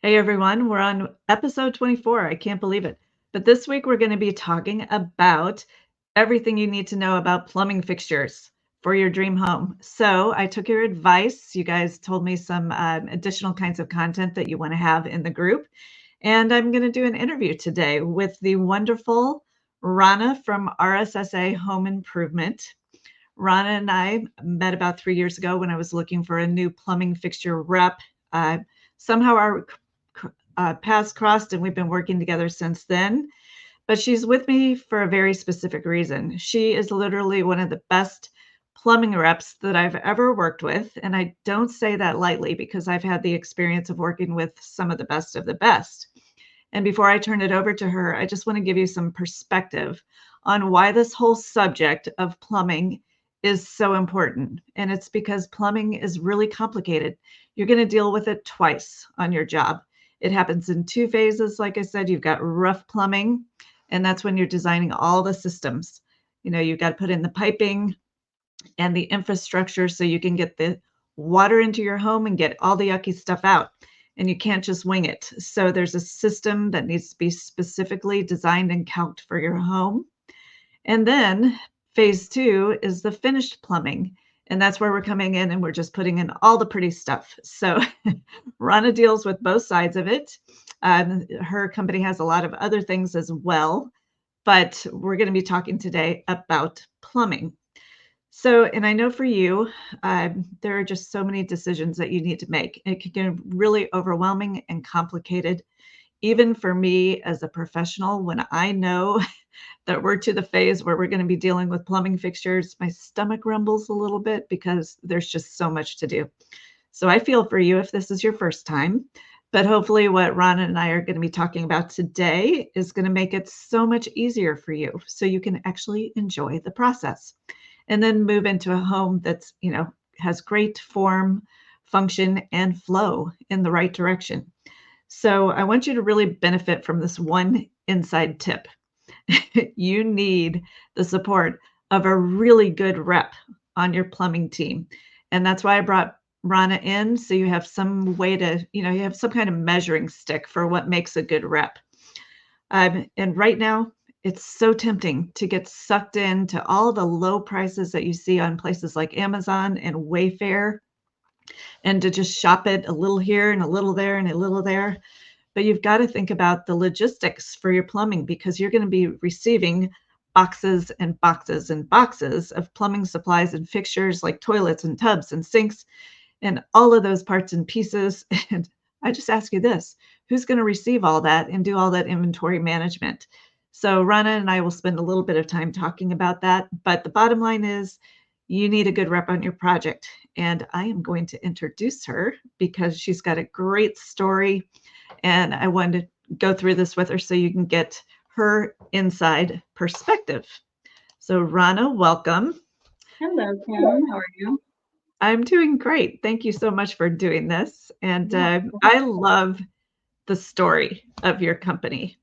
Hey everyone, we're on episode 24. I can't believe it. But this week we're going to be talking about everything you need to know about plumbing fixtures for your dream home. So I took your advice. You guys told me some additional kinds of content that you want to have in the group. And I'm going to do an interview today with the wonderful Ranna from RSSA Home Improvement. Ranna and I met about 3 years ago when I was looking for a new plumbing fixture rep. Somehow our paths crossed and we've been working together since then. But she's with me for a very specific reason. She is literally one of the best plumbing reps that I've ever worked with. And I don't say that lightly because I've had the experience of working with some of the best of the best. And before I turn it over to her, I just want to give you some perspective on why this whole subject of plumbing is so important. And it's because plumbing is really complicated. You're going to deal with it twice on your job. It happens in two phases. Like I said, you've got rough plumbing, and that's when you're designing all the systems. You've got to put in the piping and the infrastructure so you can get the water into your home and get all the yucky stuff out. And you can't just wing it. So there's a system that needs to be specifically designed and calced for your home. And then phase two is the finished plumbing. And that's where we're coming in and we're just putting in all the pretty stuff. So Rana deals with both sides of it. Her company has a lot of other things as well, but we're going to be talking today about plumbing. So, and I know for you, there are just so many decisions that you need to make. It can get really overwhelming and complicated, even for me as a professional. When I know that we're to the phase where we're going to be dealing with plumbing fixtures, my stomach rumbles a little bit because there's just so much to do. So I feel for you if this is your first time. But hopefully, what Ron and I are going to be talking about today is going to make it so much easier for you so you can actually enjoy the process and then move into a home that's, has great form, function, and flow in the right direction. So I want you to really benefit from this one inside tip. You need the support of a really good rep on your plumbing team. And that's why I brought Rana in. So you have some way to, you have some kind of measuring stick for what makes a good rep. And right now, it's so tempting to get sucked into all the low prices that you see on places like Amazon and Wayfair and to just shop it a little here and a little there and a little there. But you've got to think about the logistics for your plumbing because you're going to be receiving boxes and boxes and boxes of plumbing supplies and fixtures like toilets and tubs and sinks and all of those parts and pieces. And I just ask you this, who's going to receive all that and do all that inventory management? So Rana and I will spend a little bit of time talking about that. But the bottom line is you need a good rep on your project. And I am going to introduce her because she's got a great story. And I wanted to go through this with her so you can get her inside perspective. So Rana, welcome. Hello, Kim. How are you? I'm doing great. Thank you so much for doing this. And Yeah. I love the story of your company.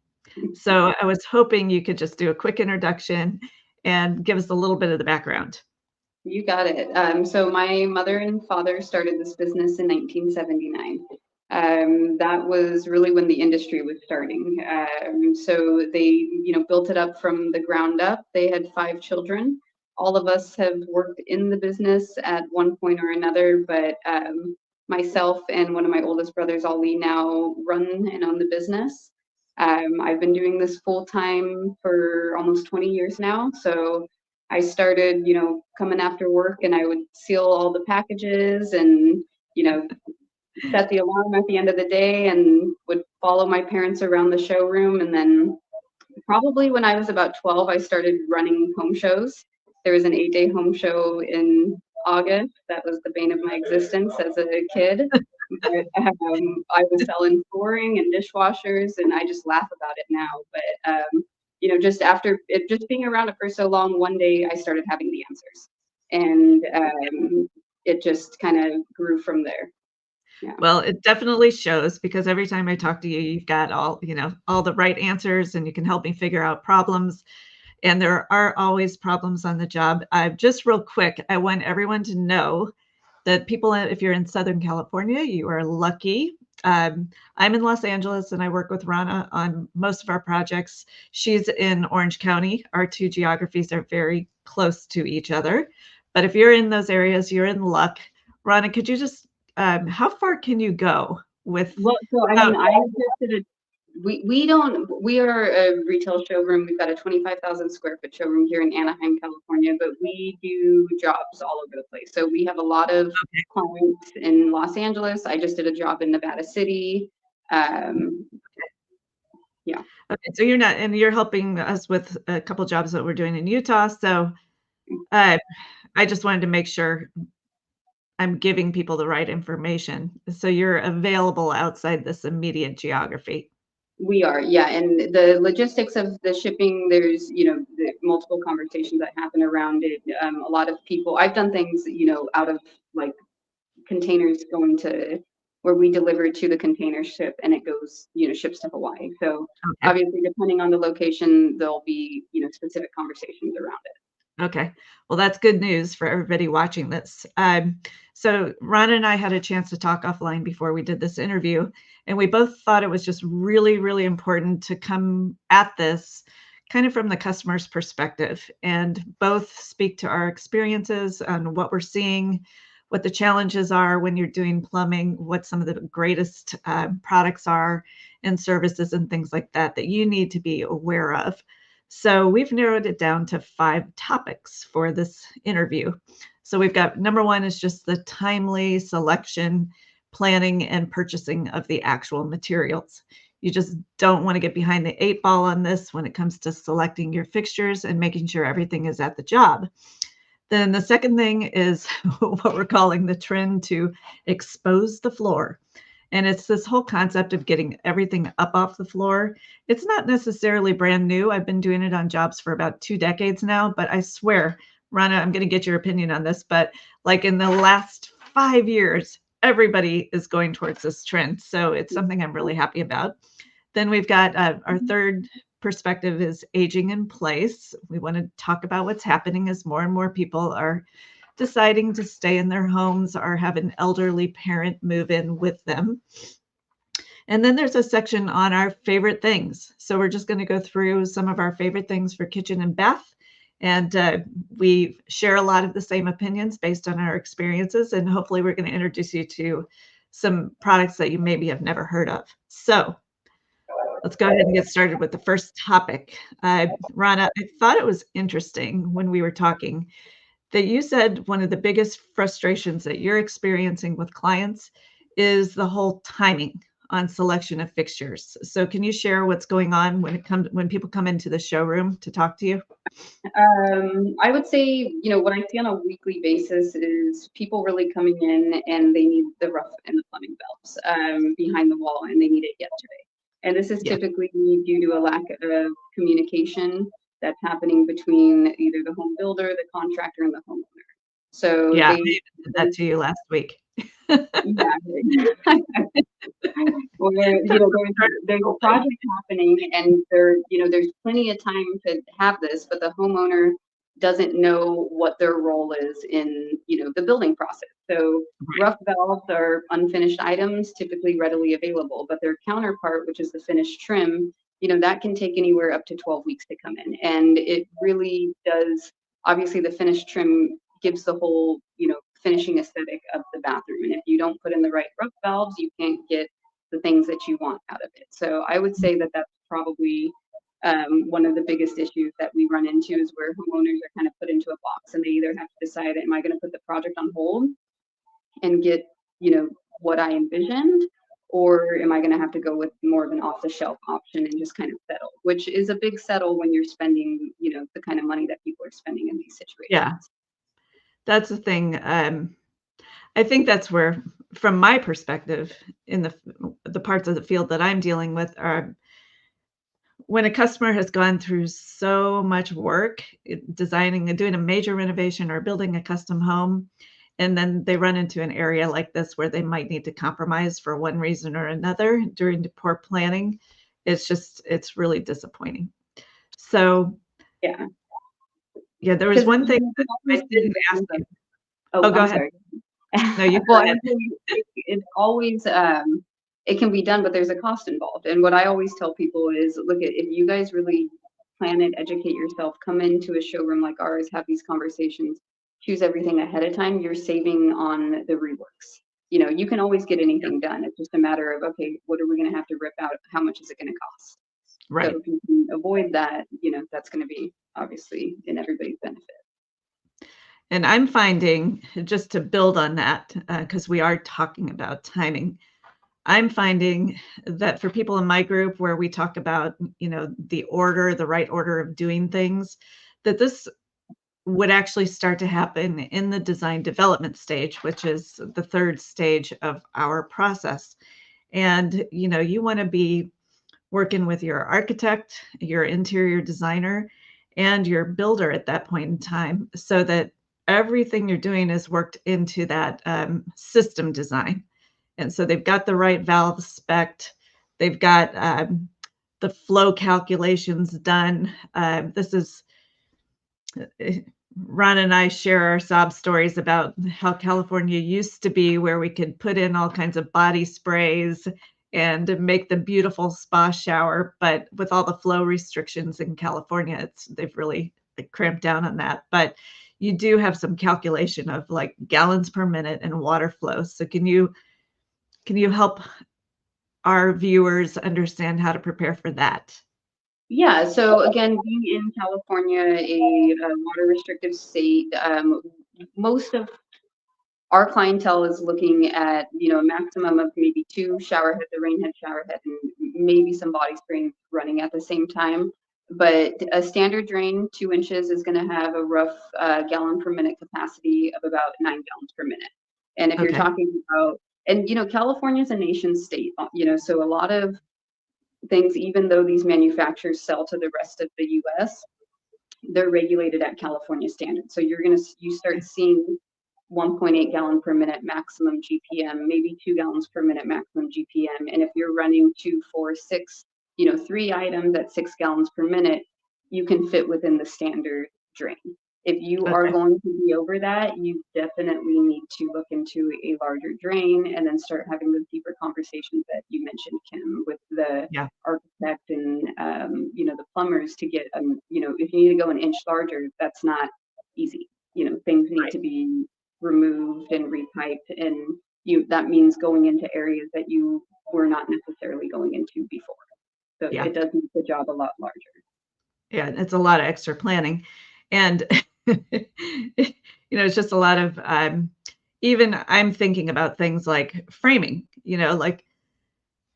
So I was hoping you could just do a quick introduction and give us a little bit of the background. You got it. So my mother and father started this business in 1979. That was really when the industry was starting. So they, built it up from the ground up. They had 5 children. All of us have worked in the business at one point or another, but myself and one of my oldest brothers, Ali, now run and own the business. I've been doing this full time for almost 20 years now. So I started, coming after work and I would seal all the packages and, you know, set the alarm at the end of the day and would follow my parents around the showroom. And then probably when I was about 12, I started running home shows. There was an 8-day home show in August. That was the bane of my existence as a kid. I was selling flooring and dishwashers, and I just laugh about it now. But just after it, just being around it for so long, one day I started having the answers, and it just kind of grew from there. Yeah. Well, it definitely shows because every time I talk to you, you've got all the right answers and you can help me figure out problems. And there are always problems on the job. Just real quick, I want everyone to know that people, if you're in Southern California, you are lucky. I'm in Los Angeles and I work with Ranna on most of our projects. She's in Orange County. Our two geographies are very close to each other. But if you're in those areas, you're in luck. Ranna, could you just, how far can you go with, Well, so I without, mean, I just did a we don't we are a retail showroom. We've got a 25,000 square foot showroom here in Anaheim, California, but we do jobs all over the place. So we have a lot of clients in Los Angeles. I just did a job in Nevada City. Um, yeah, okay, so you're not, and you're helping us with a couple jobs that we're doing in Utah. So uh, I just wanted to make sure I'm giving people the right information. So you're available outside this immediate geography. we are. Yeah, and the logistics of the shipping, there's the multiple conversations that happen around it. A lot of people. I've done things out of like containers going to where we deliver to the container ship and it goes, ships to Hawaii. So Okay. obviously, depending on the location, there'll be, specific conversations around it. Okay. Well, that's good news for everybody watching this. So Ron and I had a chance to talk offline before we did this interview, and we both thought it was just really, really important to come at this kind of from the customer's perspective and both speak to our experiences on what we're seeing, what the challenges are when you're doing plumbing, what some of the greatest products are and services and things like that that you need to be aware of. So we've narrowed it down to 5 topics for this interview. So we've got number 1 is just the timely selection, planning, and purchasing of the actual materials. You just don't want to get behind the 8 ball on this when it comes to selecting your fixtures and making sure everything is at the job. Then the second thing is what we're calling the trend to expose the floor. And it's this whole concept of getting everything up off the floor. It's not necessarily brand new. I've been doing it on jobs for about 2 decades now, but I swear, Rana, I'm going to get your opinion on this, but like in the last 5 years, everybody is going towards this trend. So it's something I'm really happy about. Then we've got our third perspective is aging in place. We want to talk about what's happening as more and more people are deciding to stay in their homes or have an elderly parent move in with them. And then there's a section on our favorite things. So we're just going to go through some of our favorite things for kitchen and bath. And we share a lot of the same opinions based on our experiences. And hopefully we're going to introduce you to some products that you maybe have never heard of. So let's go ahead and get started with the first topic. Rana, I thought it was interesting when we were talking that you said one of the biggest frustrations that you're experiencing with clients is the whole timing on selection of fixtures. So can you share what's going on when people come into the showroom to talk to you? I would say, what I see on a weekly basis is people really coming in and they need the rough and the plumbing valves behind the wall and they need it yesterday. And this is Yeah. typically due to a lack of communication that's happening between either the home builder, the contractor, and the homeowner. So Yeah, I they, even did that to you last week. yeah, where there's a project happening and there's plenty of time to have this, but the homeowner doesn't know what their role is in the building process. So rough valves are unfinished items, typically readily available, but their counterpart, which is the finished trim, that can take anywhere up to 12 weeks to come in, and it really does. Obviously, the finished trim gives the whole finishing aesthetic of the bathroom, and if you don't put in the right rough valves, you can't get the things that you want out of it. So I would say that that's probably one of the biggest issues that we run into, is where homeowners are kind of put into a box and they either have to decide, am I going to put the project on hold and get what I envisioned, or am I going to have to go with more of an off-the-shelf option and just kind of settle, which is a big settle when you're spending the kind of money that people are spending in these situations. Yeah, that's the thing. I think that's where, from my perspective, in the parts of the field that I'm dealing with, are when a customer has gone through so much work designing and doing a major renovation or building a custom home, and then they run into an area like this where they might need to compromise for one reason or another during the poor planning. It's really disappointing. So Yeah. yeah, there was one thing that I didn't ask you. Oh, Go I'm ahead. sorry. No, you go Well, ahead. it's always it can be done, but there's a cost involved. And what I always tell people is, look, at if you guys really plan it, educate yourself, come into a showroom like ours, have these conversations, choose everything ahead of time, you're saving on the reworks. You know, you can always get anything done. It's just a matter of, okay, what are we going to have to rip out? How much is it going to cost? So Right. if you can avoid that, you know, that's going to be obviously in everybody's benefit. And I'm finding, just to build on that, because we are talking about timing, I'm finding that for people in my group where we talk about, the right order of doing things, that this would actually start to happen in the design development stage, which is the third stage of our process. And, you want to be working with your architect, your interior designer, and your builder at that point in time so that everything you're doing is worked into that system design. And so they've got the right valve spec, they've got the flow calculations done. This is Ron and I share our sob stories about how California used to be, where we could put in all kinds of body sprays and make the beautiful spa shower. But with all the flow restrictions in California, they've really cramped down on that. But you do have some calculation of like gallons per minute and water flow. So can you help our viewers understand how to prepare for that? Yeah, so again, being in California, a water restrictive state, most of our clientele is looking at, you know, a maximum of maybe 2 shower heads, a rain head, shower head, and maybe some body spraying running at the same time. But a standard drain, 2 inches, is going to have a rough gallon per minute capacity of about 9 gallons per minute. And if you're Okay. talking about, and you know, California is a nation state, you know, so a lot of things, even though these manufacturers sell to the rest of the US, they're regulated at California standards. So you start seeing 1.8 gallon per minute maximum GPM, maybe 2 gallons per minute maximum GPM. And if you're running 2, 4, 6, you know, 3 items at 6 gallons per minute, you can fit within the standard drain. If you are Okay. going to be over that, you definitely need to look into a larger drain and then start having those deeper conversations that you mentioned, Kim, with the Yeah. architect and you know, the plumbers to get you know, if you need to go an inch larger, that's not easy. You know, things need Right. to be removed and repiped, and that means going into areas that you were not necessarily going into before. So Yeah. it does make the job a lot larger. Yeah, it's a lot of extra planning. And, it's just a lot of, even I'm thinking about things like framing, like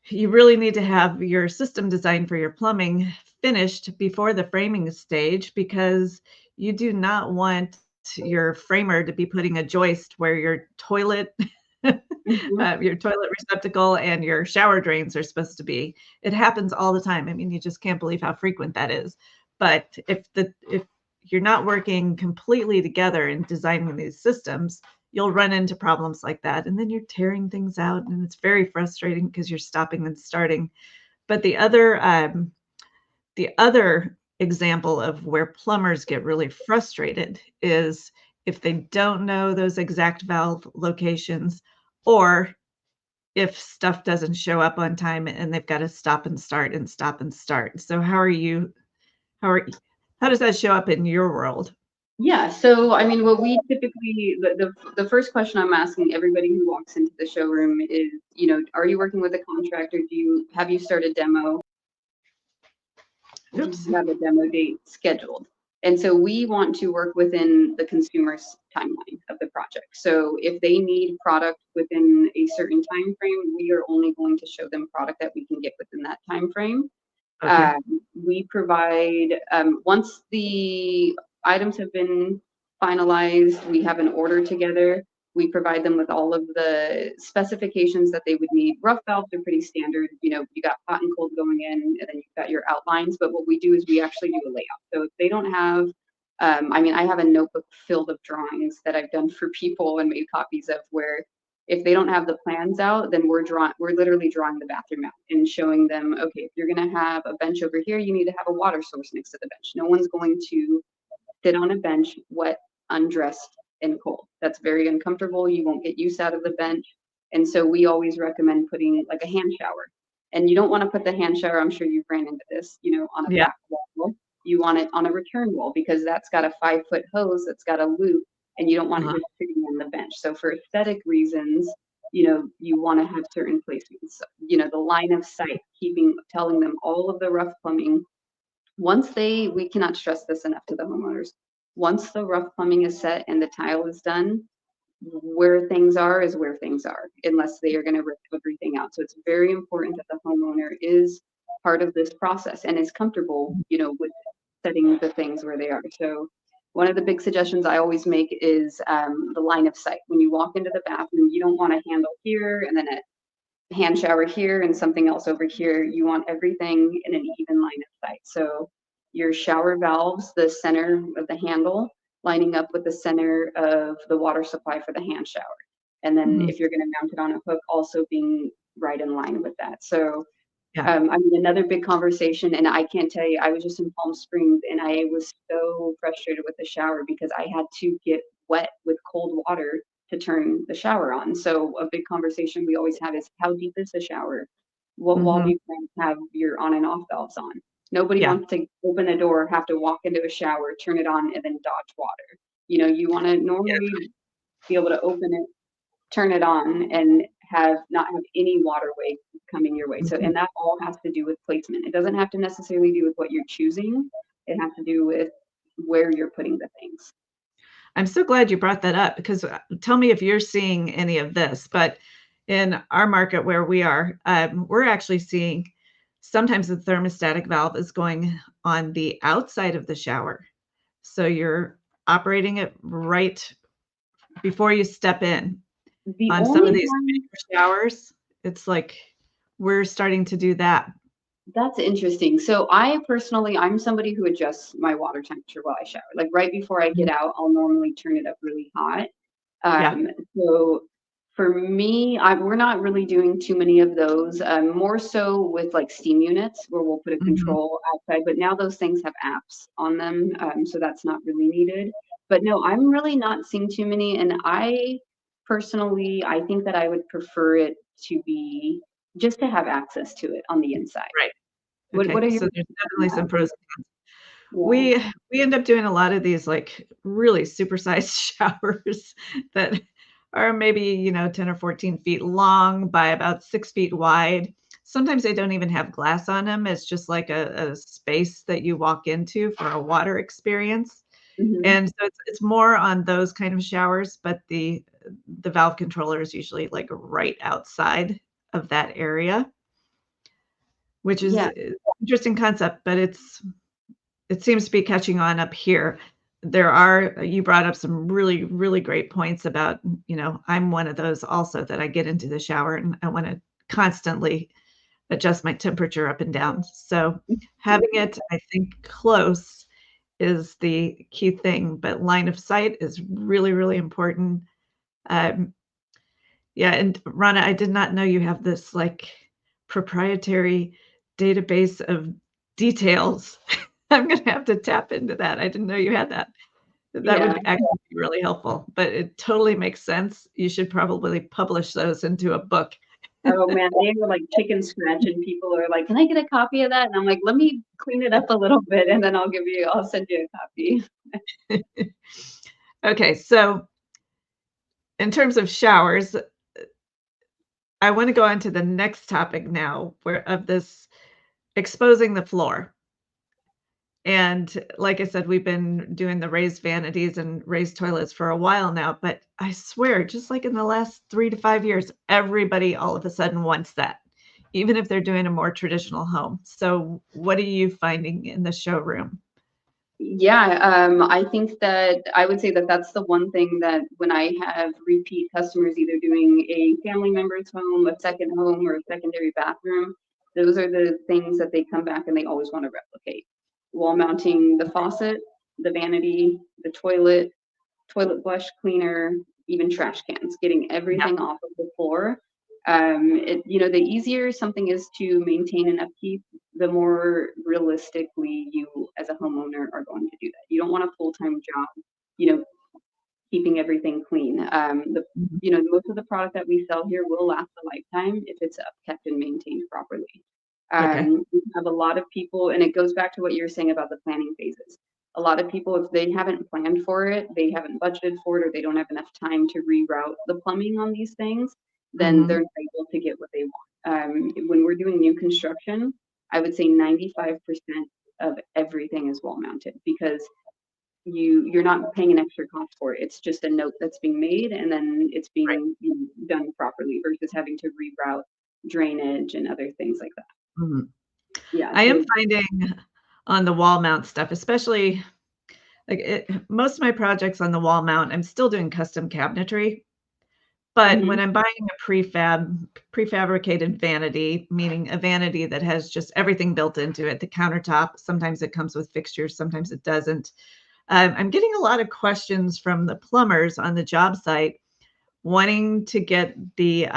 you really need to have your system design for your plumbing finished before the framing stage because you do not want your framer to be putting a joist where Mhm. your toilet receptacle and your shower drains are supposed to be. It happens all the time. I mean, you just can't believe how frequent that is. But if you're not working completely together in designing these systems, you'll run into problems like that. And then you're tearing things out, and it's very frustrating because you're stopping and starting. But the other example of where plumbers get really frustrated is if they don't know those exact valve locations or if stuff doesn't show up on time and they've got to stop and start and stop and start. So how are how does that show up in your world? Yeah, so I mean, what we typically, the first question I'm asking everybody who walks into the showroom is, you know, are you working with a contractor? Have you started demo? Do Oops. you have a demo date scheduled? And so we want to work within the consumer's timeline of the project. So if they need product within a certain time frame, we are only going to show them product that we can get within that time frame. Okay. We provide, once the items have been finalized, we have an order together. We provide them with all of the specifications that they would need. Rough valves are pretty standard. You know, you got hot and cold going in, and then you've got your outlines. But what we do is we actually do a layout. So if they don't have, I mean, I have a notebook filled of drawings that I've done for people and made copies of where if they don't have the plans out, then we're literally drawing the bathroom out and showing them, okay, if you're going to have a bench over here, you need to have a water source next to the bench. No one's going to sit on a bench wet, undressed, and cold. That's very uncomfortable. You won't get use out of the bench. And so we always recommend putting like a hand shower. And you don't want to put the hand shower, I'm sure you've ran into this, on a Yeah. back wall. You want it on a return wall because that's got a 5-foot hose that's got a loop, and you don't want Uh-huh. it just sitting on the bench. So for aesthetic reasons, you want to have certain placements. The line of sight, telling them all of the rough plumbing. We cannot stress this enough to the homeowners. Once the rough plumbing is set and the tile is done, where things are is where things are, unless they are going to rip everything out. So it's very important that the homeowner is part of this process and is comfortable, with setting the things where they are. So one of the big suggestions I always make is the line of sight. When you walk into the bathroom, you don't want a handle here and then a hand shower here and something else over here. You want everything in an even line of sight. So your shower valves, the center of the handle, lining up with the center of the water supply for the hand shower. And then Mhm. if you're going to mount it on a hook, also being right in line with that. So, Yeah. another big conversation, and I can't tell you, I was just in Palm Springs and I was so frustrated with the shower because I had to get wet with cold water to turn the shower on. So a big conversation we always have is how deep is the shower? What wall do Mhm. you plan to have your on and off valves on? Nobody Yeah. wants to open a door, have to walk into a shower, turn it on, and then dodge water. You want to normally be able to open it, turn it on, and not have any waterway coming your way. So, Mhm. and that all has to do with placement. It doesn't have to necessarily do with what you're choosing. It has to do with where you're putting the things. I'm so glad you brought that up because tell me if you're seeing any of this. But in our market where we are, we're actually seeing sometimes the thermostatic valve is going on the outside of the shower. So you're operating it right before you step in. The On some only of these one bigger showers, it's like we're starting to do that. That's interesting. So I'm somebody who adjusts my water temperature while I shower. Like right before I get Mhm. out, I'll normally turn it up really hot. Yeah. So for me, we're not really doing too many of those. More so with like steam units where we'll put a Mhm. control outside. But now those things have apps on them, so that's not really needed. But no, I'm really not seeing too many. And I think that I would prefer it to be just to have access to it on the inside. Right. What Okay. are your So there's on definitely some that? pros. Yeah. We end up doing a lot of these, like, really supersized showers that are maybe, 10 or 14 feet long by about 6 feet wide. Sometimes they don't even have glass on them. It's just like a space that you walk into for a water experience. Mhm. And so it's more on those kind of showers, but the valve controller is usually, like, right outside of that area, which is Yeah. interesting concept, but it seems to be catching on up here. You brought up some really, really great points about, I'm one of those also that I get into the shower and I want to constantly adjust my temperature up and down. So having it, I think, close is the key thing, but line of sight is really, really important. Um, yeah, and Rana, I did not know you have this like proprietary database of details. I'm gonna have to tap into that. I didn't know you had that. That would Yeah. be actually be really helpful, but it totally makes sense. You should probably publish those into a book. Oh man, they were like chicken scratch, and people are like, "Can I get a copy of that?" And I'm like, "Let me clean it up a little bit, and then I'll send you a copy." Okay, so in terms of showers, I wanna go on to the next topic now where of this exposing the floor. And like I said, we've been doing the raised vanities and raised toilets for a while now, but I swear, just like in the last 3 to 5 years, everybody all of a sudden wants that, even if they're doing a more traditional home. So what are you finding in the showroom? Yeah, I think that I would say that that's the one thing that when I have repeat customers either doing a family member's home, a second home, or a secondary bathroom, those are the things that they come back and they always want to replicate. Wall mounting the faucet, the vanity, the toilet flush cleaner, even trash cans, getting Yeah, everything off of the floor. The easier something is to maintain and upkeep, the more realistically you as a homeowner are going to do that. You don't want a full-time job, you know, keeping everything clean. Mhm. Most of the product that we sell here will last a lifetime if it's kept and maintained properly. Okay. We have a lot of people, and it goes back to what you were saying about the planning phases. A lot of people, if they haven't planned for it, they haven't budgeted for it, or they don't have enough time to reroute the plumbing on these things, then they're Mhm. not able to get what they want. When we're doing new construction, I would say 95% of everything is wall mounted because you're not paying an extra cost for it. It's just a note that's being made and then it's Right. being done properly versus having to reroute drainage and other things like that. Mhm. Yeah. I am So finding on the wall mount stuff, especially like most of my projects on the wall mount, I'm still doing custom cabinetry. But when mhm. I'm buying a prefabricated vanity, meaning a vanity that has just everything built into it, the countertop, sometimes it comes with fixtures, sometimes it doesn't. I'm getting a lot of questions from the plumbers on the job site wanting to get the,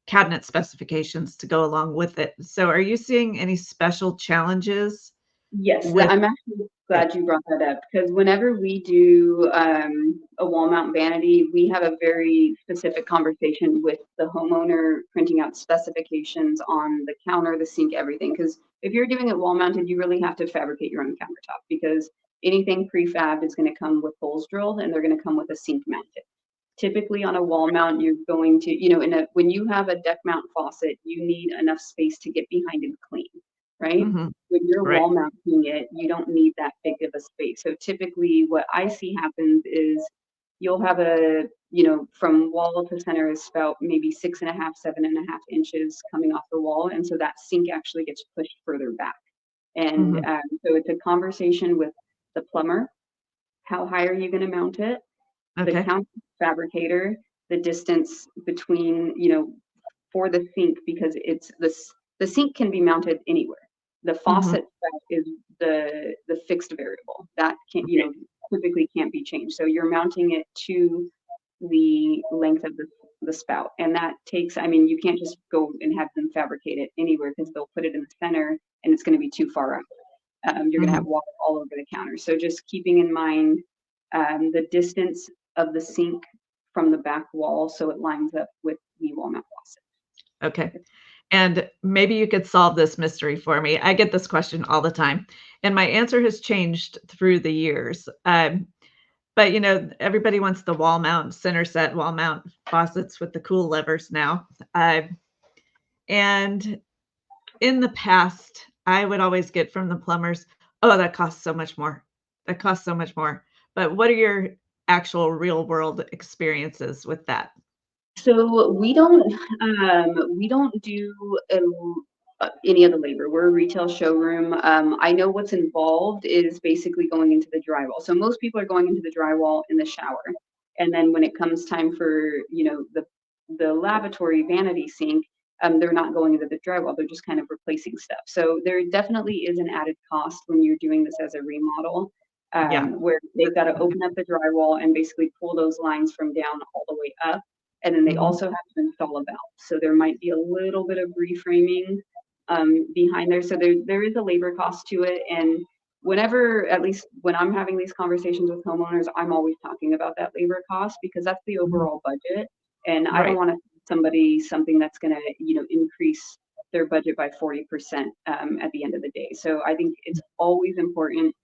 cabinet specifications to go along with it. So are you seeing any special challenges Yes, with I'm actually it? glad you brought that up because whenever we do a wall mount vanity, we have a very specific conversation with the homeowner, printing out specifications on the counter, the sink, everything. Because if you're doing it wall mounted, you really have to fabricate your own countertop because anything prefab is going to come with holes drilled and they're going to come with a sink mounted. Typically on a wall mount, you're going to, when you have a deck mount faucet, you need enough space to get behind and clean, right? Mhm. When you're Right. wall mounting it, you don't need that big of a space. So typically what I see happens is you'll have from wall to center is about maybe 6.5, 7.5 inches coming off the wall. And so that sink actually gets pushed further back. And Mhm. so it's a conversation with the plumber. How high are you going to mount it? The Okay. counter fabricator, the distance between, for the sink because the sink can be mounted anywhere. The Mhm. faucet is the fixed variable that can't Right. typically can't be changed. So you're mounting it to the length of the spout, and that takes. I mean, you can't just go and have them fabricate it anywhere because they'll put it in the center and it's going to be too far out. You're going to have Mhm. water all over the counter. So just keeping in mind the distance of the sink from the back wall so it lines up with the wall mount Okay. faucet. And maybe you could solve this mystery for me. I get this question all the time, and my answer has changed through the years. But everybody wants the wall mount, center set wall mount faucets with the cool levers now. And in the past, I would always get from the plumbers, "Oh, that costs so much more. That costs so much more." But what are your actual real world experiences with that? So we don't do any of the labor. We're a retail showroom. I know what's involved is basically going into the drywall. So most people are going into the drywall in the shower, and then when it comes time for the lavatory vanity sink, they're not going into the drywall. They're just kind of replacing stuff. So there definitely is an added cost when you're doing this as a remodel. Yeah. Where they've got to open up the drywall and basically pull those lines from down all the way up, and then they Mhm. also have to install a valve. So there might be a little bit of reframing behind there. So there is a labor cost to it. And whenever, at least when I'm having these conversations with homeowners, I'm always talking about that labor cost because that's the Mhm. overall budget. And I don't Right. want to somebody something that's going to, increase their budget by 40% at the end of the day. So I think it's always important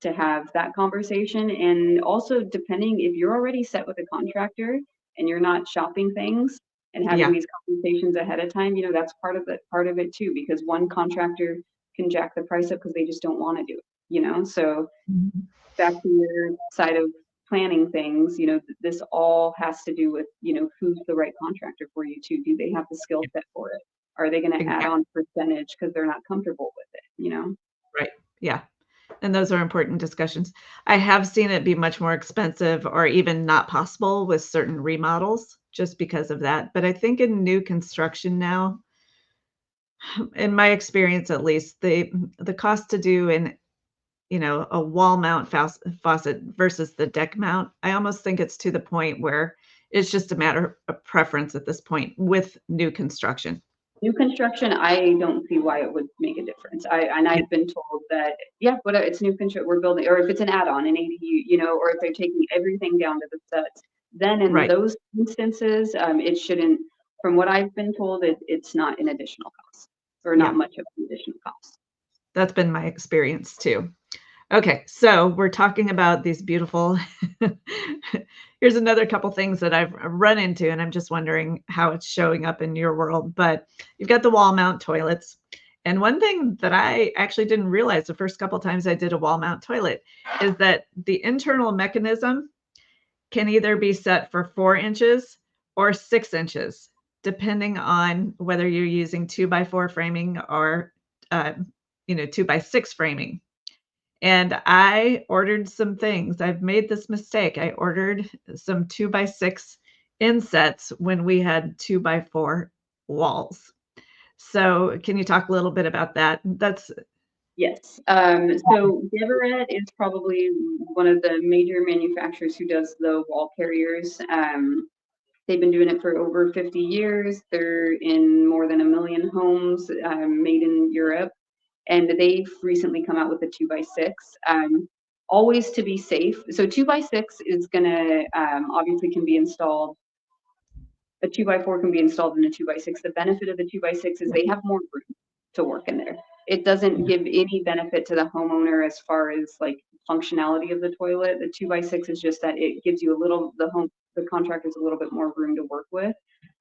to have that conversation. And also, depending if you're already set with a contractor and you're not shopping things and having Yeah. these conversations ahead of time, that's part of it too, because one contractor can jack the price up because they just don't want to do it. So Mhm. back to your side of planning things, this all has to do with, who's the right contractor for you too. Do they have the skill set for it? Are they going to add Exactly. on percentage because they're not comfortable with it? Right. Yeah. And those are important discussions. I have seen it be much more expensive or even not possible with certain remodels just because of that. But I think in new construction now, in my experience at least, the cost to do a wall mount faucet versus the deck mount, I almost think it's to the point where it's just a matter of preference at this point with new construction. New construction, I don't see why it would make a difference. Yeah, I've been told that, yeah, whatever, it's new construction, we're building, or if it's an add-on, an ADU, or if they're taking everything down to the studs, then in right. those instances, it shouldn't, from what I've been told, it's not an additional cost, or not Yeah, much of an additional cost. that's been my experience too. Okay, so we're talking about these beautiful here's another couple things that I've run into, and I'm just wondering how it's showing up in your world, but you've got the wall mount toilets, and one thing that I actually didn't realize the first couple times I did a wall mount toilet is that the internal mechanism can either be set for 4 inches or 6 inches, depending on whether you're using 2x4 framing or, uh, 2x6 framing. And I ordered some things. I've made this mistake. I ordered some 2x6 insets when we had 2x4 walls. So, can you talk a little bit about that? That's Yes. So Deveret is probably one of the major manufacturers who does the wall carriers. They've been doing it for over 50 years. They're in more than 1 million homes, made in Europe, and they've recently come out with a 2x6. Always to be safe. So 2x6 is gonna obviously can be installed. A 2x4 can be installed in a 2x6. The benefit of the 2x6 is yeah, they have more room to work in there. It doesn't yeah, give any benefit to the homeowner as far as like functionality of the toilet. The 2x6 is just that it gives you a little, the contractors a little bit more room to work with.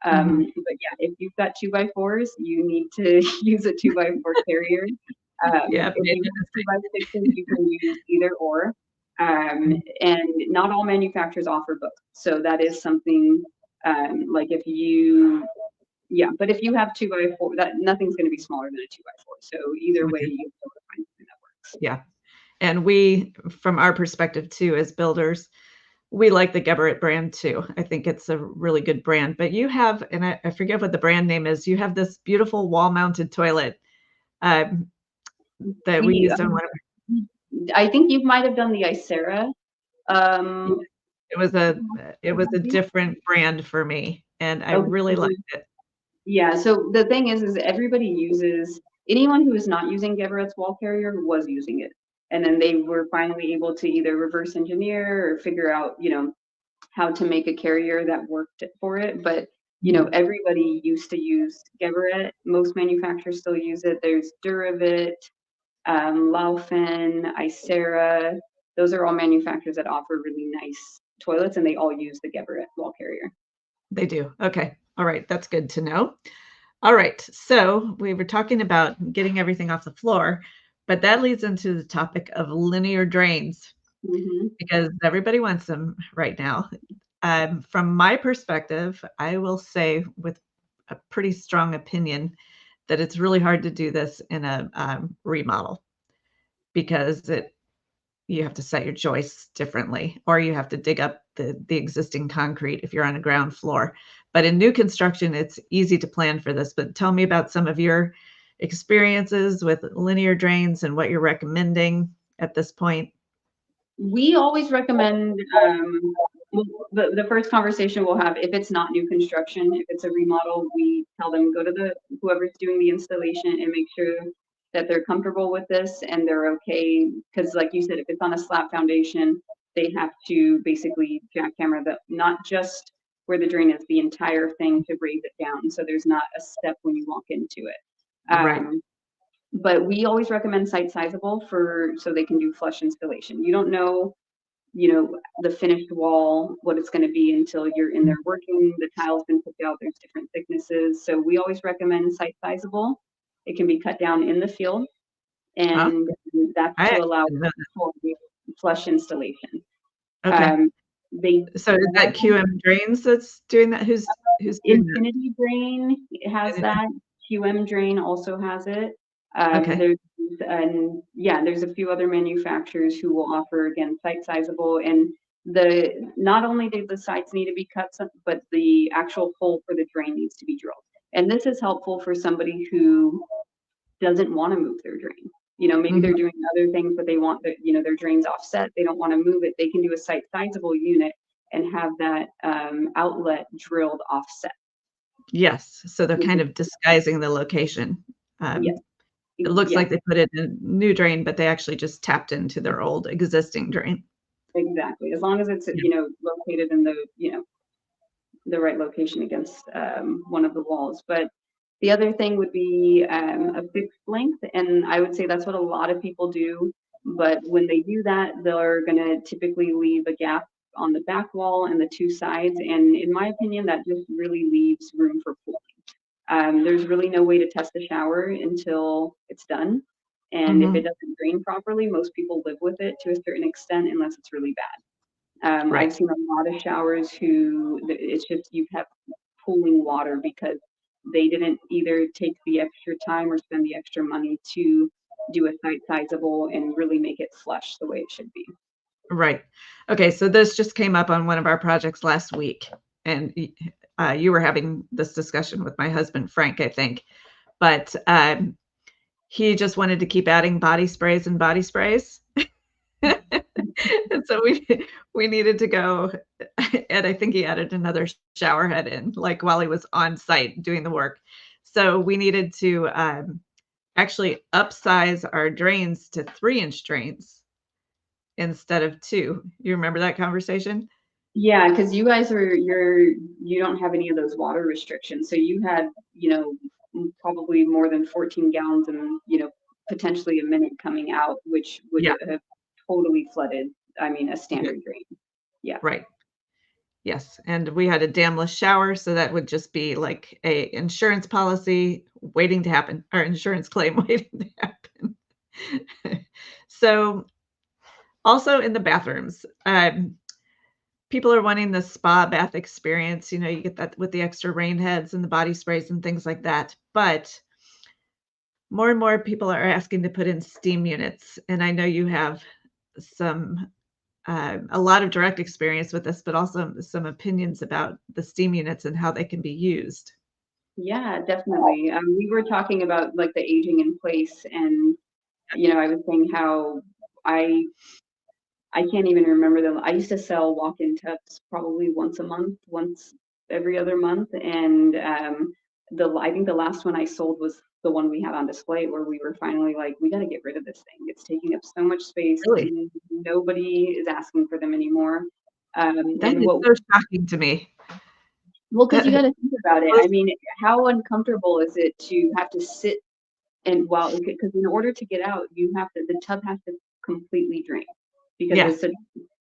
mhm. But yeah, if you've got 2x4s, you need to use a 2x4 carrier. Yeah, If made you the have mistake. 2x6s, you can use either or. Mhm. And not all manufacturers offer both. So that is something, like if you, yeah, but if you have 2x4, that nothing's going to be smaller than a 2x4. So either way, Okay, you will find something that works. yeah. And we, from our perspective too, as builders, we like the Geberit brand too. I think it's a really good brand. But you have, and I forget what the brand name is, you have this beautiful wall-mounted toilet, um, that we We, used on one of I think you might have done the Icera. our Um, it was a different brand for me, and I really liked okay. it. Yeah. So the thing is everybody uses, anyone who is not using Geberit's wall carrier was using it, and then they were finally able to either reverse engineer or figure out, how to make a carrier that worked for it. But Mhm. everybody used to use Geberit. Most manufacturers still use it. There's Duravit, Laufen, Icera. Those are all manufacturers that offer really nice toilets, and they all use the Geberit wall carrier. They do. Okay. All right. That's good to know. All right. So we were talking about getting everything off the floor, but that leads into the topic of linear drains Hmm. because everybody wants them right now. From my perspective, I will say with a pretty strong opinion that it's really hard to do this in a remodel because you have to set your joists differently, or you have to dig up the existing concrete if you're on a ground floor. But in new construction, it's easy to plan for this. But tell me about some of your experiences with linear drains and what you're recommending at this point. We always recommend, well, the first conversation we'll have, if it's not new construction, if it's a remodel, we tell them go to the whoever's doing the installation and make sure that they're comfortable with this and they're okay. Because like you said, if it's on a slab foundation, they have to basically jackhammer the, not just where the drain is, the entire thing to raise it down. So there's not a step when you walk into it. Right. But we always recommend site sizable for so they can do flush installation. You don't know, the finished wall, what it's going to be until you're in there working. The tile's been picked out, there's different thicknesses. So we always recommend site sizable. It can be cut down in the field, Oh, and that's I to actually allow didn't know for the flush installation. that. Okay. Um, they So is that QM Drains that's doing that? Who's doing that? Infinity Drain has that. QM Drain also has it. Okay. There's and yeah, there's a few other manufacturers who will offer again site sizable, and the not only do the sites need to be cut, but the actual hole for the drain needs to be drilled. And this is helpful for somebody who doesn't want to move their drain. Maybe Mhm. they're doing other things, but they want their drains offset. They don't want to move it. They can do a site sizable unit and have that outlet drilled offset. Yes, so they're which kind is, of disguising the location. yes, It looks yeah, like they put in a new drain, but they actually just tapped into their old existing drain. exactly. As long as it's, Yeah. located in the right location against one of the walls. But the other thing would be a fixed length, and I would say that's what a lot of people do. But when they do that, they're going to typically leave a gap on the back wall and the two sides. And in my opinion, that just really leaves room for pooling. There's really no way to test the shower until it's done. And if it Mhm. doesn't drain properly, most people live with it to a certain extent unless it's really bad. I've Right, seen a lot of showers who it's just you have pooling water because they didn't either take the extra time or spend the extra money to do a site sizable and really make it flush the way it should be. right. Okay, so this just came up on one of our projects last week, and you were having this discussion with my husband, Frank, I think, but, he just wanted to keep adding body sprays and body sprays. And so we needed to go and I think he added another shower head in, like, while he was on site doing the work. So we needed to, actually upsize our drains to 3-inch drains instead of 2. You remember that conversation? Yeah, because you guys you don't have any of those water restrictions. So you had, probably more than 14 gallons and, potentially a minute coming out, which would Yeah, have totally flooded, I mean, a yeah, standard drain. Yeah. right. Yes, and we had a damless shower, so that would just be like a insurance policy waiting to happen, or insurance claim waiting to happen. So, also in the bathrooms, people are wanting the spa bath experience, you get that with the extra rain heads and the body sprays and things like that, but more and more people are asking to put in steam units, and I know you have some, a lot of direct experience with this, but also some opinions about the steam units and how they can be used. Yeah, definitely. We were talking about like the aging in place, and I was saying how I I can't even remember them. I used to sell walk-in tubs probably once a month, once every other month, and I think the last one I sold was the one we had on display, where we were finally like, we got to get rid of this thing. It's taking up so much space. Really? Nobody is asking for them anymore. That And is what so shocking to me. Well, because you got to think about it. I Most mean, how uncomfortable is it to have to sit and while because in order to get out, the tub has to completely drain because yes.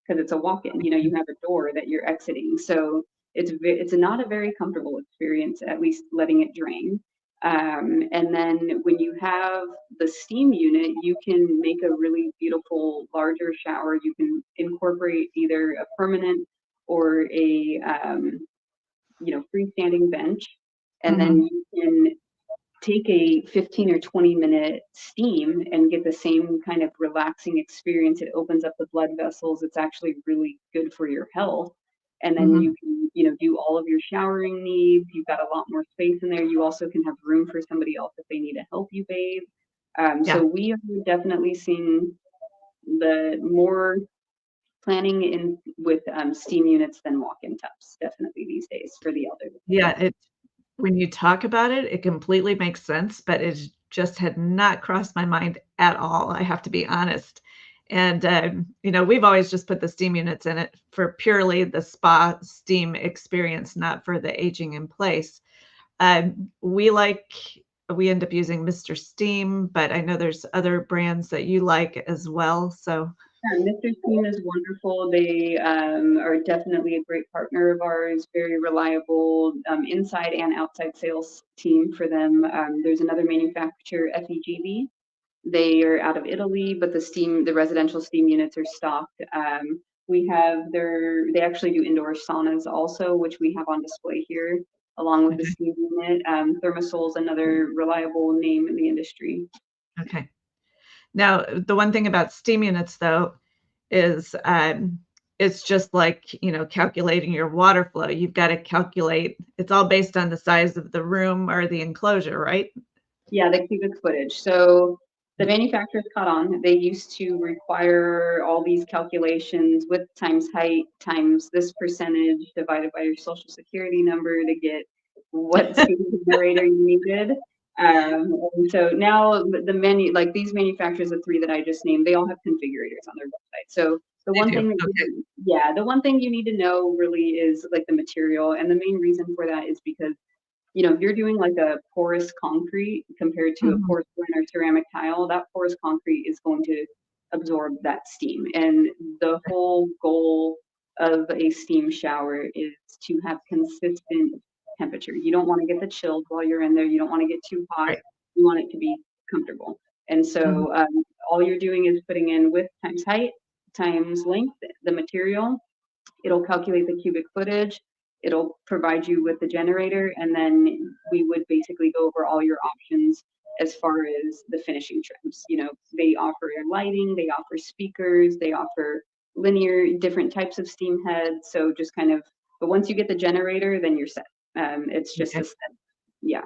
it's a walk-in. You have a door that you're exiting, so it's not a very comfortable experience. At least letting it drain. And then when you have the steam unit, you can make a really beautiful larger shower. You can incorporate either a permanent or a freestanding bench, and then Mhm. you can take a 15 or 20-minute steam and get the same kind of relaxing experience. It opens up the blood vessels. It's actually really good for your health. And then you Mhm. can, do all of your showering needs. You've got a lot more space in there. You also can have room for somebody else if they need to help you bathe. Yeah. So we are definitely seeing the more planning in with steam units than walk-in tubs, definitely these days for the elderly. Yeah, Yes. it when you talk about it, it completely makes sense, but it just had not crossed my mind at all, I have to be honest. And, we've always just put the steam units in it for purely the spa steam experience, not for the aging in place. We end up using Mr. Steam, but I know there's other brands that you like as well, so Mr. Steam is wonderful. They are definitely a great partner of ours, very reliable inside and outside sales team for them. There's another manufacturer, FEGV. They are out of Italy, but the residential steam units are stocked. They actually do indoor saunas also, which we have on display here, along with the okay, steam unit. Thermasol's another reliable name in the industry. okay. Now, the one thing about steam units, though, is, it's just like, calculating your water flow. You've gotta calculate it's all based on the size of the room or the enclosure, right? Yeah, the cubic footage. So the manufacturers caught on. They used to require all these calculations width times height times this percentage divided by your social security number to get what steam generator you needed. And so now the menu, like these manufacturers, the three that I just named, they all have configurators on their website. So the They one do. thing that Okay. yeah, the one thing you need to know really is like the material, and the main reason for that is because if you're doing like a porous concrete compared to a Mhm. porcelain or ceramic tile, that porous concrete is going to absorb that steam. And the whole goal of a steam shower is to have consistent temperature. You don't want to get the chills while you're in there. You don't want to get too hot. Right. You want it to be comfortable. And Mhm. so all you're doing is putting in width times height times length, the material. It'll calculate the cubic footage. It'll provide you with the generator, and then we would basically go over all your options as far as the finishing trims. They offer lighting, they offer speakers, they offer linear different types of steam heads. So just kind of, but once you get the generator, then you're set. It's just Okay. a set. Yeah.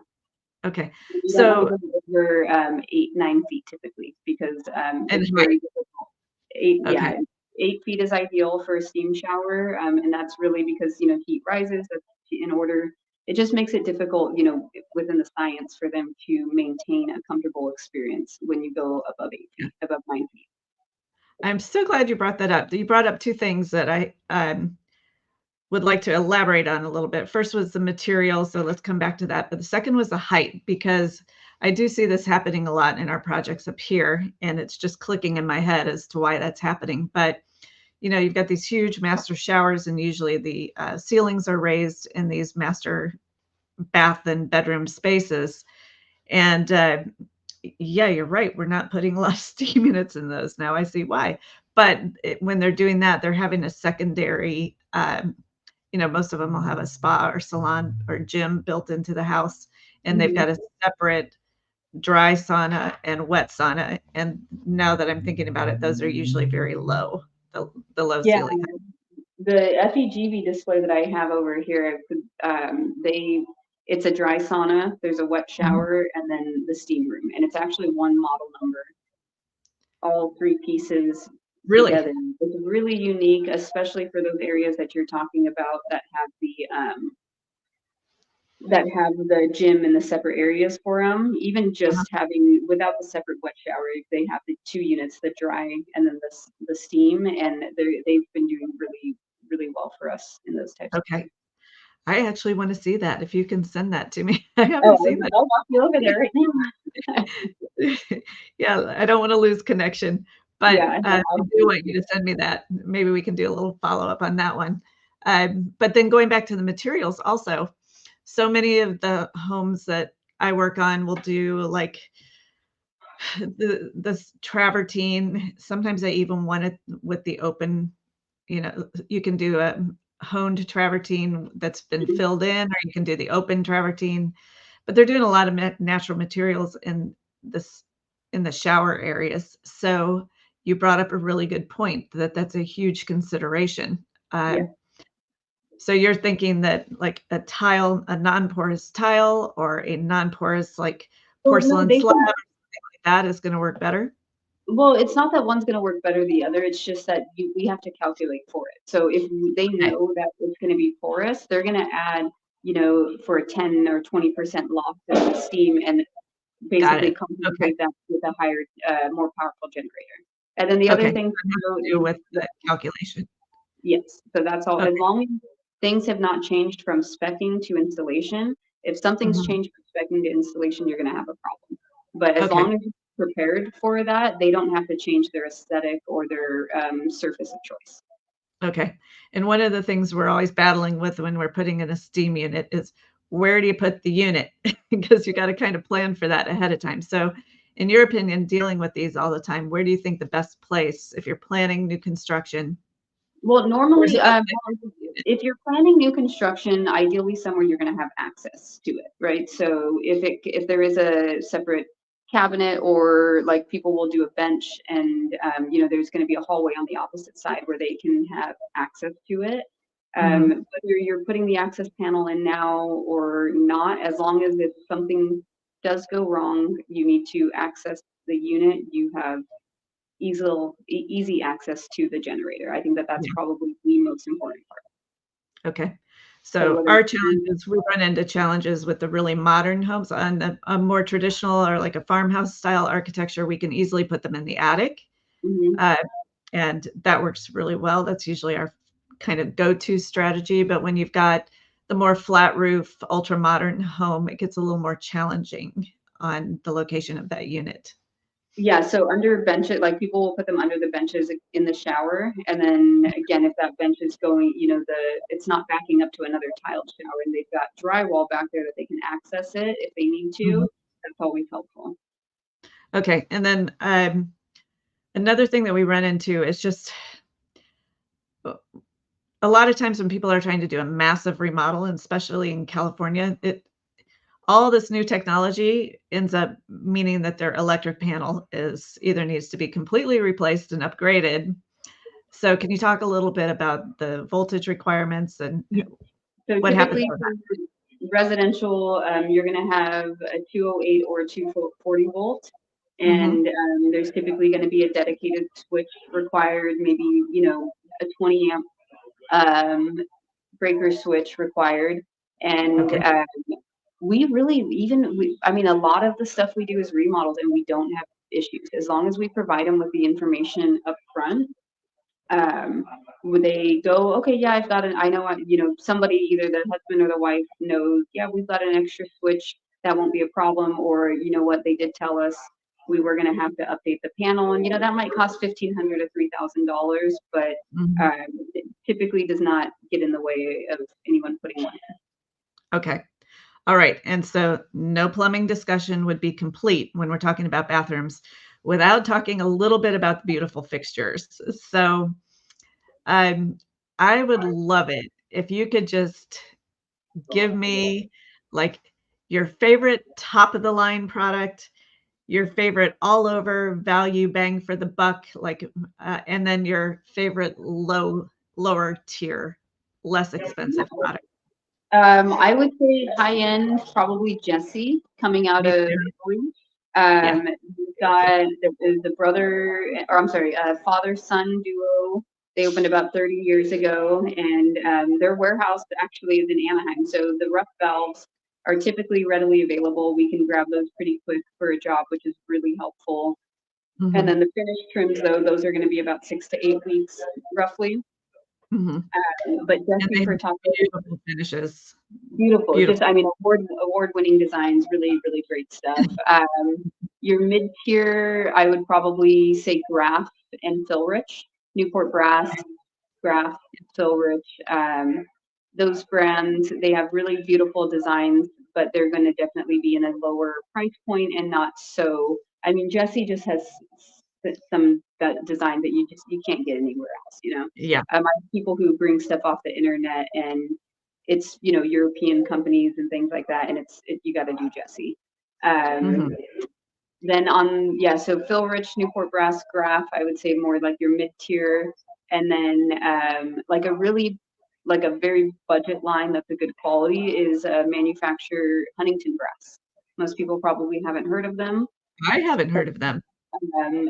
Okay. You don't want to So, go over 8, 9 feet typically because and it's very height. difficult. Eight, Okay. yeah, 8 feet is ideal for a steam shower, and that's really because heat rises. That's in order. It just makes it difficult, within the science for them to maintain a comfortable experience when you go above 8 feet, above 9 feet. I'm so glad you brought that up. You brought up 2 things that I, would like to elaborate on a little bit. First was the material, so let's come back to that. But the second was the height, because I do see this happening a lot in our projects up here, and it's just clicking in my head as to why that's happening. But you've got these huge master showers, and usually the ceilings are raised in these master bath and bedroom spaces. And yeah, you're right. We're not putting a lot of steam units in those. Now I see why. But when they're doing that, they're having a secondary, most of them will have a spa or salon or gym built into the house, and they've Hmm. got a separate dry sauna and wet sauna. And now that I'm thinking about it, those are usually very low, the low Yeah, ceiling. the FEGV display that I have over here, it's a dry sauna. There's a wet Mhm. shower, and then the steam room, and it's actually one model number, all three pieces Really? together. It's really unique, especially for those areas that you're talking about that have the gym and the separate areas for them. Even Uh-huh. just having without the separate wet shower, they have the two units, the dry and then the steam, and they've been doing really really well for us in those types of Okay. things. I actually want to see that. If you can send that to me. I Oh, haven't seen that. I'll walk you over there right now. Yeah, I don't wanna lose connection, but, Yeah, no, I I'll do send it want to you you. to send me that. Maybe we can do a little follow-up on that one. But then going back to the materials also, so many of the homes that I work on will do, like, this travertine. Sometimes I even want it with the open, you can do a honed travertine that's been Mhm. filled in, or you can do the open travertine. But they're doing a lot of natural materials this in the shower areas. So you brought up a really good point that that's a huge consideration. Yeah. So you're thinking that like a non-porous tile or a non-porous like Well, no, porcelain they slab, that is going to work better. Well, it's not that one's gonna work better than the other, it's just that we have to calculate for it. So if they Okay, know that it's gonna be porous, they're gonna add, for a 10 or 20% loss in the steam and got basically it. Okay, compensate that with a higher, more powerful generator. And then the other okay. thing That has to note to do is with the calculation. yes, so that's all. As Okay. long as things have not changed from speccing to installation, if something's Mhm. changed from speccing to installation, you're gonna have a problem. But as Okay. long as you're prepared for that, they don't have to change their aesthetic or their surface of choice. Okay. And one of the things we're always battling with when we're putting in a steam unit is where do you put the unit? Because you got to kind of plan for that ahead of time. So, in your opinion, dealing with these all the time, where do you think the best place if you're planning new construction? Well, Where's normally, the best place to put the unit? if you're planning new construction, ideally somewhere you're going to have access to it, right? So if there is a separate cabinet or like people will do a bench and there's going to be a hallway on the opposite side where they can have access to it. Mhm. Whether you're putting the access panel in now or not, as long as if something does go wrong, you need to access the unit. You have easy access to the generator. I think that that's Yeah. probably the most important part. Okay. So So whether our it's challenges, we run into challenges with the really modern homes. On a more traditional or like a farmhouse style architecture, we can easily put them in the attic. mhm. Uh, and that works really well. That's usually our kind of go-to strategy. But when you've got the more flat roof, ultra modern home, it gets a little more challenging on the location of that unit. Yeah, so under benches, like people will put them under the benches in the shower, and then again, if that bench is going, it's not backing up to another tiled shower, and they've got drywall back there that they can access it if they need Mhm. to. That's always helpful. Okay, and then another thing that we run into is just a lot of times when people are trying to do a massive remodel, and especially in California, all this new technology ends up meaning that their electric panel is either needs to be completely replaced and upgraded. So can you talk a little bit about the voltage requirements and So what happens typically with for that? residential, you're going to have a 208 or a 240 volt, Mhm. and there's typically going to be a dedicated switch required, maybe a 20 amp breaker switch required, and Okay. we really I mean, a lot of the stuff we do is remodels, and we don't have issues as long as we provide them with the information up front. Would they go, okay, yeah, I've got I know, somebody, either the husband or the wife knows, yeah, we've got an extra switch, that won't be a problem, or you know what, they did tell us we were going to have to update the panel, and that might cost $1,500 to $3,000, but Mhm. it typically does not get in the way of anyone putting one in. Okay. All right. And so no plumbing discussion would be complete when we're talking about bathrooms without talking a little bit about the beautiful fixtures. So um, I would love it if you could just give me like your favorite top of the line product, your favorite all over value bang for the buck, like, and then your favorite lower tier, less expensive product. I would say high end, probably Jesse coming out Me of too. Italy. Yeah. We've got the brother, or I'm sorry, father son duo. They opened about 30 years ago, and their warehouse actually is in Anaheim. So the rough valves are typically readily available. We can grab those pretty quick for a job, which is really helpful. And Mhm. then the finished trims, though, those are going to be about 6 to 8 weeks roughly. Mhm. But And Jesse they for have top. beautiful finishes. Beautiful. Just, Beautiful. I mean, award-winning designs, really, really great stuff. Your mid-tier, I would probably say Graph and Filrich, Newport Brass, Graph, Filrich. Those brands, they have really beautiful designs, but they're going to definitely be in a lower price point and not so. I mean, Jesse just has some that design that you can't get anywhere else. Yeah. I have people who bring stuff off the internet, and it's European companies and things like that, and you got to do Jesse. Um, Mhm. then so Phil Rich, Newport Brass, Graph, I would say more like your mid tier, and then like a very budget line that's a good quality is manufacturer Huntington Brass. Most people probably haven't heard of them. I haven't heard of them.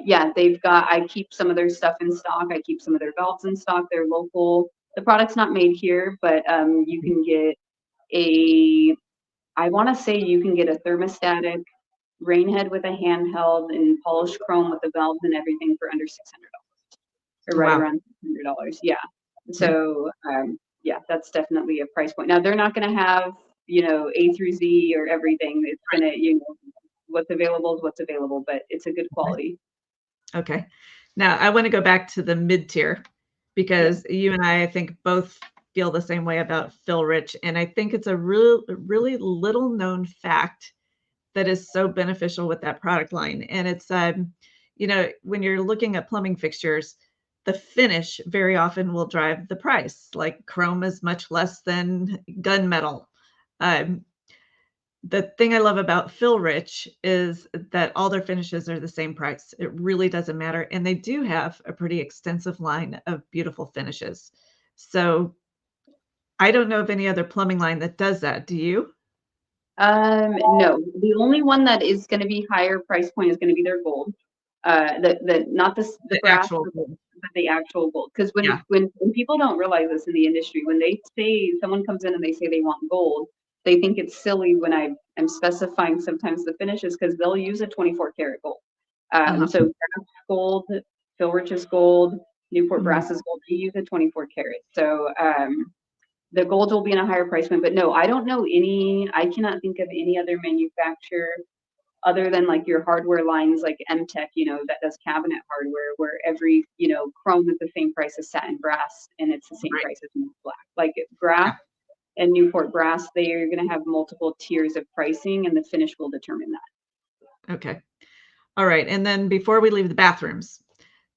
Yeah, I keep some of their stuff in stock. I keep some of their valves in stock. They're local. The product's not made here, but you can get I want to say you can get a thermostatic rain head with a handheld and polished chrome with the valves and everything for under $600, or right Wow. around $600. Yeah. Okay. So, yeah, that's definitely a price point. Now they're not going to have, A through Z or everything. It's going to, what's available is what's available, but it's a good Right. quality. Okay. Now I wanna go back to the mid-tier Yeah. because you and I think, both feel the same way about Phil Rich, and I think it's a really little known fact that is so beneficial with that product line, and it's, when you're looking at plumbing fixtures, the finish very often will drive the price, like chrome is much less than gunmetal. Um, the thing I love about Phil Rich is that all their finishes are the same price. It really doesn't matter, and they do have a pretty extensive line of beautiful finishes. So, I don't know of any other plumbing line that does that. Do you? No, the only one that is going to be higher price point is going to be their gold. The not the The brass, actual gold. but the actual gold. Because Yeah. when people don't realize this in the industry, when they say someone comes in and they say they want gold, they think it's silly when I'm specifying sometimes the finishes because they'll use a 24 karat gold. Uh-huh. So Craft gold, Phil Rich's gold, Newport Mhm. Brass's gold, they use a 24 karat. So the gold will be in a higher price point. But no, I don't know I cannot think of any other manufacturer other than like your hardware lines like MTech, that does cabinet hardware where every, chrome is the same price as satin brass and it's the same Right. price as black. Like Graph and Newport Brass, they are going to have multiple tiers of pricing and the finish will determine that. Okay. All right. And then before we leave the bathrooms,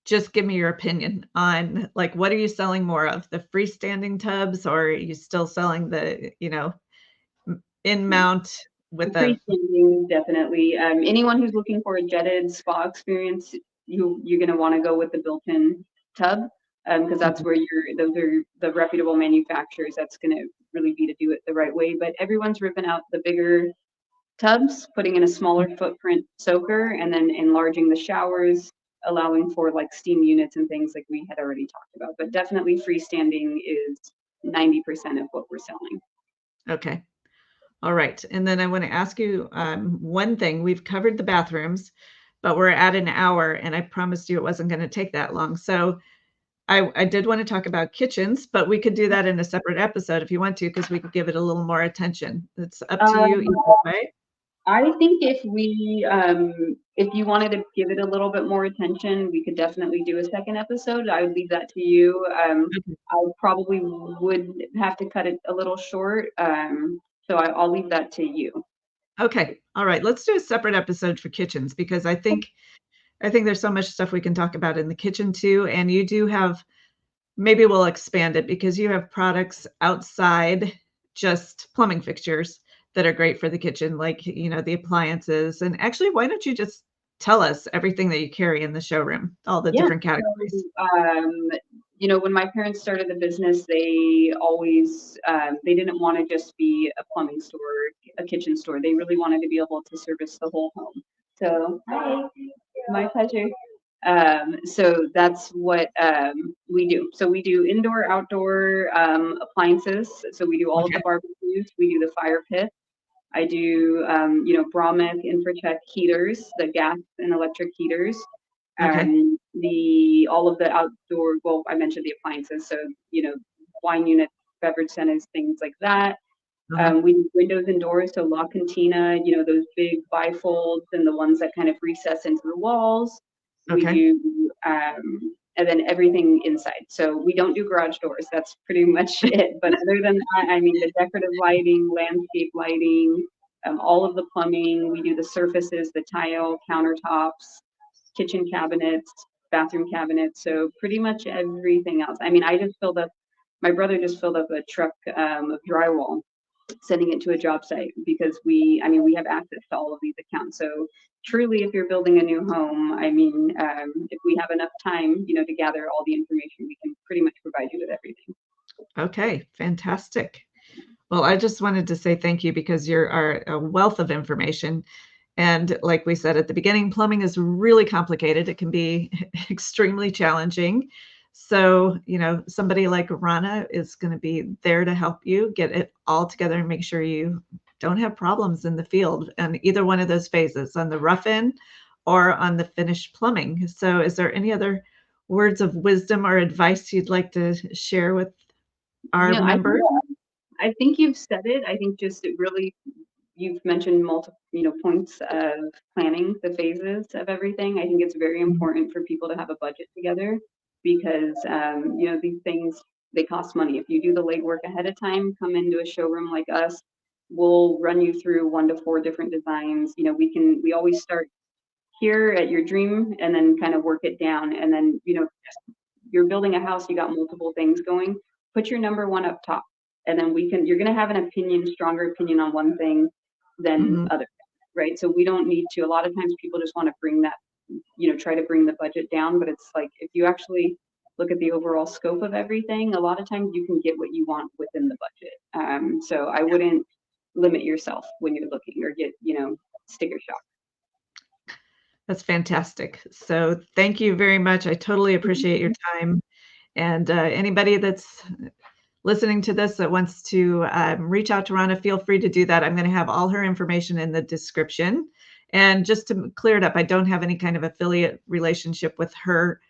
just give me your opinion on like what are you selling more of, the freestanding tubs, or are you still selling the, in mount with a Freestanding, definitely. Anyone who's looking for a jetted spa experience, you're going to want to go with the built-in tub because that's Mhm. where those are the reputable manufacturers. That's going to really be to do it the right way. But everyone's ripping out the bigger tubs, putting in a smaller footprint soaker, and then enlarging the showers, allowing for like steam units and things like we had already talked about. But definitely freestanding is 90% of what we're selling. Okay. All right. And then I want to ask you one thing. We've covered the bathrooms, but we're at an hour, and I promised you it wasn't going to take that long. So I did want to talk about kitchens, but we could do that in a separate episode if you want to, because we could give it a little more attention. It's up to you Um, either way. I think if you wanted to give it a little bit more attention, we could definitely do a second episode. I would leave that to you. I probably would have to cut it a little short. So I'll leave that to you. Okay. All right. Let's do a separate episode for kitchens because I think there's so much stuff we can talk about in the kitchen too. And you do have, maybe we'll expand it because you have products outside just plumbing fixtures that are great for the kitchen, like, the appliances. And actually, why don't you just tell us everything that you carry in the showroom, all the Yeah. different categories? So, when my parents started the business, they always they didn't want to just be a plumbing store, a kitchen store. They really wanted to be able to service the whole home. So, hi, my pleasure. So that's what we do. So we do indoor, outdoor appliances. So we do all of Okay. the barbecues. We do the fire pit. I do, Brahmic InfraCheck heaters, the gas and electric heaters. Okay. The all of the outdoor. Well, I mentioned the appliances, so wine units, beverage centers, things like that. Uh-huh. We do windows and doors, so La Cantina, those big bifolds and the ones that kind of recess into the walls. We Okay. do, and then everything inside. So we don't do garage doors. That's pretty much it. But other than that, I mean, the decorative lighting, landscape lighting, all of the plumbing. We do the surfaces, the tile, countertops, kitchen cabinets, bathroom cabinets. So pretty much everything else. I mean, my brother just filled up a truck of drywall sending it to a job site because we have access to all of these accounts. So truly, if you're building a new home, if we have enough time, to gather all the information, we can pretty much provide you with everything. Okay. Fantastic. Well, I just wanted to say thank you because you're a wealth of information. And like we said at the beginning, plumbing is really complicated. It can be extremely challenging. So, somebody like Ranna is going to be there to help you get it all together and make sure you don't have problems in the field on either one of those phases, on the rough end or on the finished plumbing. So, is there any other words of wisdom or advice you'd like to share with our You know, I members? I think you've said it. I think just it really you've mentioned multiple, points of planning the phases of everything. I think it's very Mhm. important for people to have a budget together because, these things, they cost money. If you do the legwork ahead of time, come into a showroom like us, we'll run you through 1 to 4 different designs. We always start here at your dream and then kind of work it down. And then, you're building a house, you got multiple things going, put your number one up top. And then you're going to have an stronger opinion on one thing than Mhm. other things, right? So we don't need to, a lot of times people just want to bring that, try to bring the budget down. But it's like, if you actually look at the overall scope of everything, a lot of times you can get what you want within the budget. So I wouldn't limit yourself when you're looking or get, sticker shock. That's fantastic. So thank you very much. I totally appreciate your time. And anybody that's listening to this that wants to reach out to Rana, feel free to do that. I'm going to have all her information in the description. And just to clear it up, I don't have any kind of affiliate relationship with her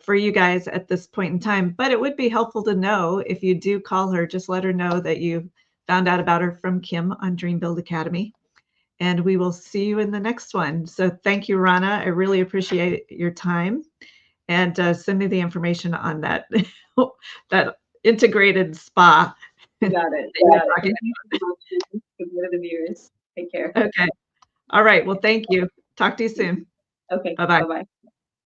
for you guys at this point in time. But it would be helpful to know if you do call her, just let her know that you found out about her from Kim on Dream Build Academy. And we will see you in the next one. So thank you, Rana. I really appreciate your time. And send me the information on that that integrated spa. You got it. that you You were got it. talking Thank you so much. Goodbye to the viewers. Take care. about. Okay. All right. Well, thank you. Talk to you soon. Okay. Bye-bye. Bye-bye.